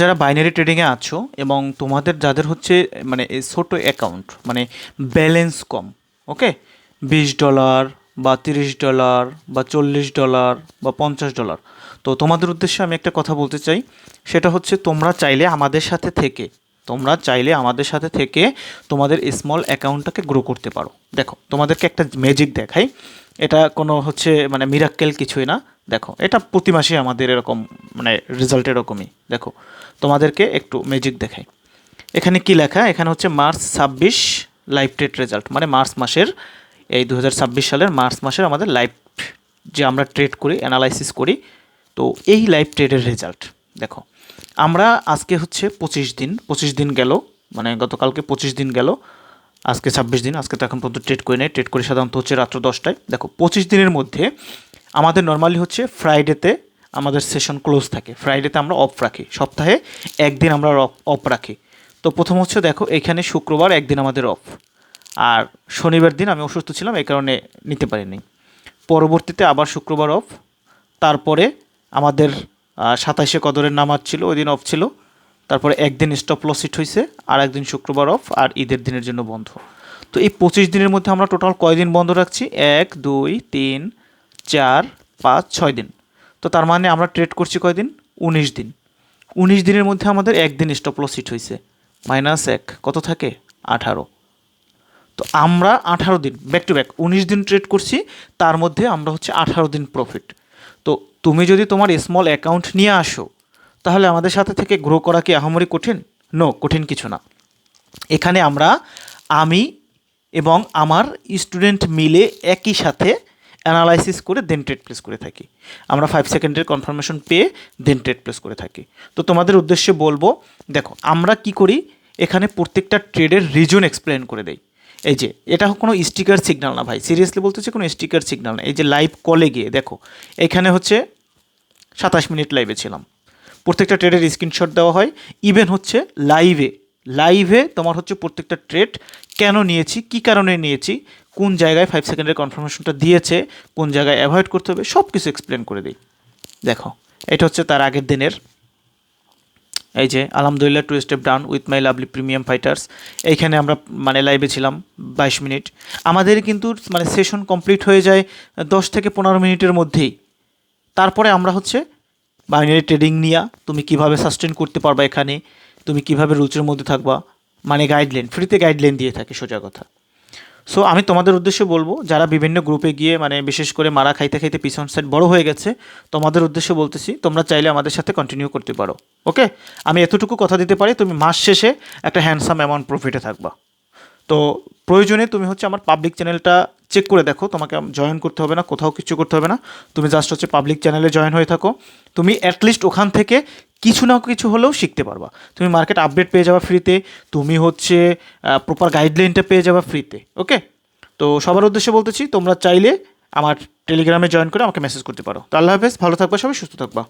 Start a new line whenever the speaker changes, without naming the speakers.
যারা বাইনারি ট্রেডিংয়ে আছো এবং তোমাদের যাদের হচ্ছে মানে এই ছোট অ্যাকাউন্ট মানে ব্যালেন্স কম, ওকে, $20 বা $30 বা $40 বা $50, তো তোমাদের উদ্দেশ্যে আমি একটা কথা বলতে চাই। সেটা হচ্ছে তোমরা চাইলে আমাদের সাথে থেকে তোমাদের স্মল অ্যাকাউন্টটাকে গ্রো করতে পারো। দেখো তোমাদেরকে একটা ম্যাজিক দেখাই, এটা কোনো হচ্ছে মানে মিরাক্কেল কিছুই না। দেখো এটা প্রতি মাসে আমাদের এরকম মানে রেজাল্ট এরকমই। দেখো তোমাদেরকে একটু ম্যাজিক দেখাই। এখানে কি লেখা, এখানে হচ্ছে মার্চ 26 লাইভ ট্রেড রেজাল্ট, মানে মার্চ মাসের এই 2026 সালের মার্চ মাসের আমাদের লাইভ যে আমরা ট্রেড করি, অ্যানালাইসিস করি, তো এই লাইভ ট্রেডের রেজাল্ট দেখো। আমরা আজকে হচ্ছে 25 দিন গেল, মানে গতকালকে 25 দিন গেল, আজকে 26 দিন। আজকে তো এখন পর্যন্ত ট্রেড করি নাই, ট্রেড করি সাধারণত হচ্ছে রাত্র 10টায়। দেখো 25 দিনের মধ্যে আমাদের নর্মালি হচ্ছে ফ্রাইডেতে আমাদের সেশন ক্লোজ থাকে, ফ্রাইডেতে আমরা অফ রাখি, সপ্তাহে একদিন আমরা অফ রাখি। তো প্রথম হচ্ছে দেখো এখানে শুক্রবার একদিন আমাদের অফ, আর শনিবার দিন আমি অসুস্থ ছিলাম এই কারণে নিতে পারিনি। পরবর্তীতে আবার শুক্রবার অফ, তারপরে আমাদের 27শে কদরের নামাজ ছিল, ওই দিন অফ ছিল। তারপরে একদিন স্টপ লস হিট হয়েছে, আর একদিন শুক্রবার অফ, আর ঈদের দিনের জন্য বন্ধ। তো এই 25 দিনের মধ্যে আমরা টোটাল কয়দিন বন্ধ রাখছি? 1 2 3 4 5 6 দিন। তো তার মানে আমরা ট্রেড করছি কয়দিন? 19 দিন। 19 দিনের মধ্যে আমাদের একদিন স্টপ লস হিট হয়েছে, -1 কত থাকে? 18। তো আমরা 18 দিন ব্যাক টু ব্যাক 19 দিন ট্রেড করছি, তার মধ্যে আমরা হচ্ছে 18 দিন প্রফিট। তো তুমি যদি তোমার স্মল অ্যাকাউন্ট নিয়ে আসো, তাহলে আমাদের সাথে থেকে গ্রো করা কি আহামরি কঠিন? নো, কঠিন কিছু না। এখানে আমি এবং আমার স্টুডেন্ট মিলে একই সাথে অ্যানালাইসিস করে দেন ট্রেড প্লেস করে থাকি। আমরা 5 সেকেন্ডের কনফার্মেশন পেয়ে দেন ট্রেড প্লেস করে থাকি। তো তোমাদের উদ্দেশ্যে বলবো, দেখো আমরা কি করি, এখানে প্রত্যেকটা ট্রেডের রিজন এক্সপ্লেন করে দেই। এই যে এটা কোনো স্টিকার সিগন্যাল না ভাই, সিরিয়াসলি বলতেছি, কোনো স্টিকার সিগন্যাল না। এই যে লাইভ কলে গিয়ে দেখো, এখানে হচ্ছে 27 মিনিট লাইভে ছিলাম, প্রত্যেকটা ট্রেডের স্ক্রিনশট দেওয়া হয়। ইভেন হচ্ছে লাইভে তোমার হচ্ছে প্রত্যেকটা ট্রেড কেন নিয়েছি, কী কারণে নিয়েছি, কোন জায়গায় 5 সেকেন্ডের কনফার্মেশনটা দিয়েছে, কোন জায়গায় অ্যাভয়েড করতে হবে, সব কিছু এক্সপ্লেন করে দিই। দেখো এটা হচ্ছে তার আগের দিনের, এই যে আলহামদুলিল্লাহ 2 step down with my lovely premium fighters. এইখানে আমরা মানে লাইভে ছিলাম 22 মিনিট। আমাদের কিন্তু মানে সেশন কমপ্লিট হয়ে যায় 10 থেকে 15 মিনিটের মধ্যেই। তারপরে আমরা হচ্ছে বাইনারি ট্রেডিং নিয়ে তুমি কিভাবে সাস্টেন করতে পারবা, এখানে তুমি কিভাবে রুলসের মধ্যে থাকবা, মানে গাইডলাইন, ফ্রিতে গাইডলাইন দিয়ে থাকে সোজা কথা। সো আমি তোমাদের উদ্দেশ্যে বলবো, যারা বিভিন্ন গ্রুপে গিয়ে মানে বিশেষ করে মারা খাইতে খাইতে পিছন সাইড বড় হয়ে গেছে, তোমাদের উদ্দেশ্যে বলতেছি তোমরা চাইলে আমাদের সাথে কন্টিনিউ করতে পারো। ওকে, আমি এতটুকু কথা দিতে পারি, তুমি মাস শেষে একটা হ্যান্ডসাম অ্যামাউন্ট প্রফিটে থাকবা। তো প্রয়োজনে তুমি হচ্ছে আমার পাবলিক চ্যানেলটা চেক করে দেখো, তোমাকে জয়েন করতে হবে না, কোথাও কিছু করতে হবে না, তুমি জাস্ট হচ্ছে পাবলিক চ্যানেলে জয়েন হয়ে থাকো। তুমি অ্যাটলিস্ট ওখান থেকে কিছু না কিছু হলেও শিখতে পারবা। তুমি মার্কেট আপডেট পেয়ে যাবা ফ্রিতে, তুমি হচ্ছে প্রপার গাইডলাইনটা পেয়ে যাবা ফ্রিতে। ওকে, তো সবার উদ্দেশ্যে বলতেছি, তোমরা চাইলে আমার টেলিগ্রামে জয়েন করে আমাকে মেসেজ করতে পারো। তো আল্লাহ হাফেজ, ভালো থাকবা সবাই, সুস্থ থাকবা।